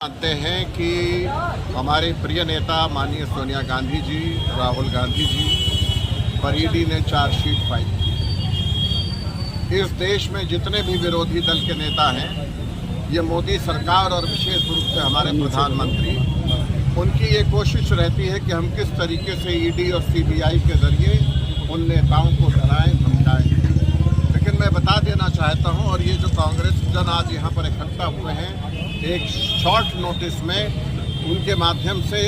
जानते हैं कि हमारे प्रिय नेता माननीय सोनिया गांधी जी, राहुल गांधी जी पर ईडी ने चार्जशीट फाइल की। इस देश में जितने भी विरोधी दल के नेता हैं, ये मोदी सरकार और विशेष रूप से हमारे प्रधानमंत्री, उनकी ये कोशिश रहती है कि हम किस तरीके से ईडी और सीबीआई के जरिए उन नेताओं को डराएं, धमकाएं। लेकिन मैं बता देना चाहता हूं, और ये जो कांग्रेस जन आज यहाँ पर इकट्ठा हुए हैं, एक शॉर्ट नोटिस में उनके माध्यम से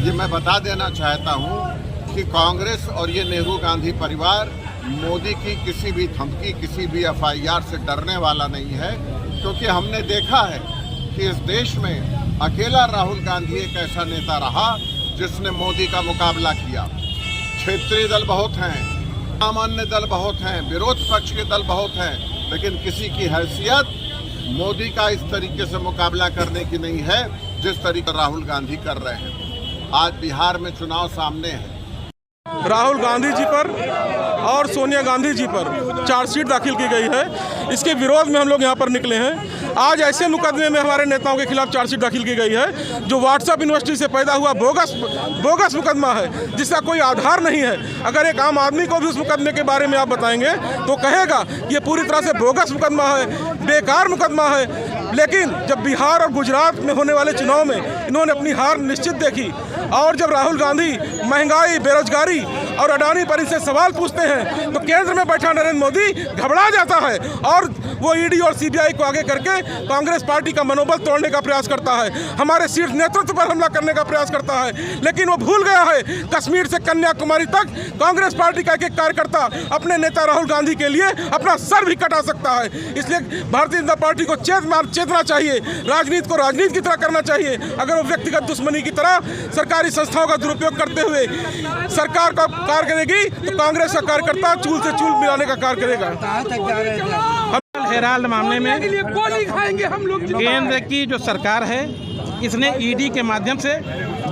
ये मैं बता देना चाहता हूं कि कांग्रेस और ये नेहरू गांधी परिवार मोदी की किसी भी धमकी, किसी भी एफआईआर से डरने वाला नहीं है। क्योंकि हमने देखा है कि इस देश में अकेला राहुल गांधी एक ऐसा नेता रहा जिसने मोदी का मुकाबला किया। क्षेत्रीय दल बहुत हैं, सामान्य दल बहुत हैं, विरोध पक्ष के दल बहुत हैं, लेकिन किसी की हैसियत मोदी का इस तरीके से मुकाबला करने की नहीं है जिस तरीके राहुल गांधी कर रहे हैं। आज बिहार में चुनाव सामने है। राहुल गांधी जी पर और सोनिया गांधी जी पर चार्जशीट दाखिल की गई है। इसके विरोध में हम लोग यहाँ पर निकले हैं। आज ऐसे मुकदमे में हमारे नेताओं के खिलाफ चार्जशीट दाखिल की गई है जो व्हाट्सएप यूनिवर्सिटी से पैदा हुआ बोगस मुकदमा है, जिसका कोई आधार नहीं है। अगर एक आम आदमी को भी उस मुकदमे के बारे में आप बताएंगे तो कहेगा ये पूरी तरह से बोगस मुकदमा है, बेकार मुकदमा है। लेकिन जब बिहार और गुजरात में होने वाले चुनाव में इन्होंने अपनी हार निश्चित देखी, और जब राहुल गांधी महंगाई, बेरोजगारी और अडानी पर इनसे सवाल पूछते हैं तो केंद्र में बैठा नरेंद्र मोदी घबरा जाता है और वो ईडी और सीबीआई को आगे करके कांग्रेस पार्टी का मनोबल तोड़ने का प्रयास करता है, हमारे शीर्ष नेतृत्व पर हमला करने का प्रयास करता है। लेकिन वो भूल गया है कश्मीर से कन्याकुमारी तक कांग्रेस पार्टी का एक एक कार्यकर्ता अपने नेता राहुल गांधी के लिए अपना सर भी कटा सकता है। इसलिए भारतीय जनता पार्टी को चेतना चाहिए, राजनीति को राजनीति की तरह करना चाहिए। अगर वो व्यक्तिगत दुश्मनी की तरह सरकारी संस्थाओं का दुरुपयोग करते हुए सरकार का कार्य करेगी तो कांग्रेस का कार्यकर्ता चूल से चूल मिलाने का कार्य करेगा। हेराल्ड मामले में केंद्र की जो सरकार है, इसने ईडी के माध्यम से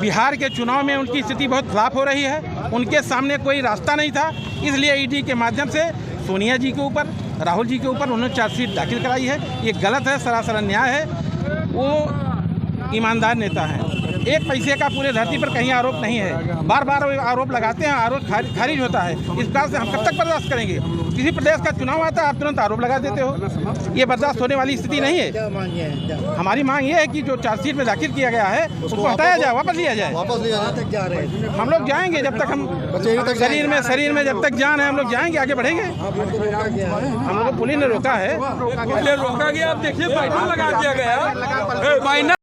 बिहार के चुनाव में उनकी स्थिति बहुत खराब हो रही है। उनके सामने कोई रास्ता नहीं था, इसलिए ईडी के माध्यम से सोनिया जी के ऊपर, राहुल जी के ऊपर उन्होंने चार्जशीट दाखिल कराई है। ये गलत है, सरासर अन्याय है। वो ईमानदार नेता है, एक पैसे का पूरे धरती पर कहीं आरोप नहीं है। बार बार आरोप लगाते हैं, आरोप खारिज होता है। इस प्रकार से हम कब तक बर्दाश्त करेंगे? किसी प्रदेश का चुनाव आता है, आप तुरंत आरोप लगा देते हो। ये बर्दाश्त होने वाली स्थिति नहीं है। हमारी मांग ये है कि जो चार्जशीट में दाखिल किया गया है उसको हटाया जाए, वापस लिया जाए। हम लोग जाएंगे जब तक हम शरीर में जब तक जान है, हम लोग जाएंगे, आगे बढ़ेंगे। हम लोग को पुलिस ने रोका है, रोका गया। आप देखिए, बाइट लगा दिया गया।